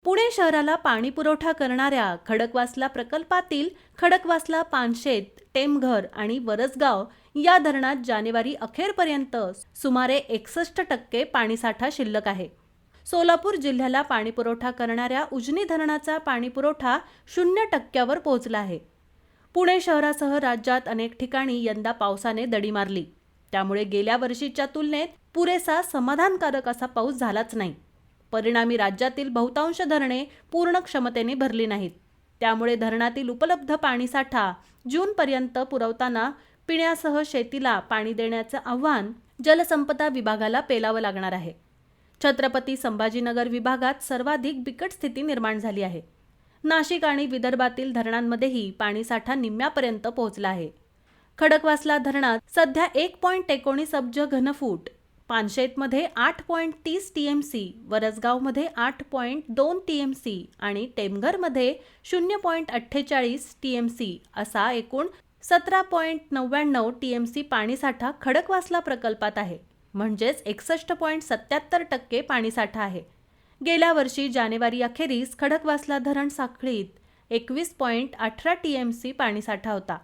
पुणे शहराला पाणी पुरवठा करणाऱ्या खडकवासला प्रकल्पातील खडकवासला, पानशेत, टेमघर आणि वरसगाव या धरणात जानेवारी अखेरपर्यंत सुमारे 61% पाणीसाठा शिल्लक आहे. सोलापूर जिल्ह्याला पाणीपुरवठा करणाऱ्या उजनी धरणाचा पाणीपुरवठा 0% पोहोचला आहे. पुणे शहरासह राज्यात अनेक ठिकाणी यंदा पावसाने दडी मारली. त्यामुळे गेल्या वर्षीच्या तुलनेत पुरेसा समाधानकारक असा पाऊस झालाच नाही. परिणामी राज्यातील बहुतांश धरणे पूर्ण क्षमतेने भरली नाहीत. त्यामुळे धरणातील उपलब्ध पाणीसाठा जूनपर्यंत पुरवताना पिण्यासह शेतीला पाणी देण्याचं आव्हान जलसंपदा विभागाला पेलावं लागणार आहे. छत्रपती संभाजीनगर विभागात सर्वाधिक बिकट स्थिती निर्माण झाली आहे. नाशिक आणि विदर्भातील धरणांमध्येही पाणीसाठा निम्म्यापर्यंत पोहोचला आहे. खडकवासला धरणात सध्या 1.19 अब्ज घनफूट, पानशेतमध्ये 8.30 TMC, वरसगावमध्ये 8.2 TMC आणि टेमघरमध्ये 0.48 TMC असा एकूण 17.99 TMC पाणीसाठा खडकवासला प्रकल्पात आहे. म्हणजेच 61.77% पाणीसाठा आहे. गेल्या वर्षी जानेवारी अखेरीस खडकवासला धरण साखळीत 21.18 TMC पाणीसाठा होता.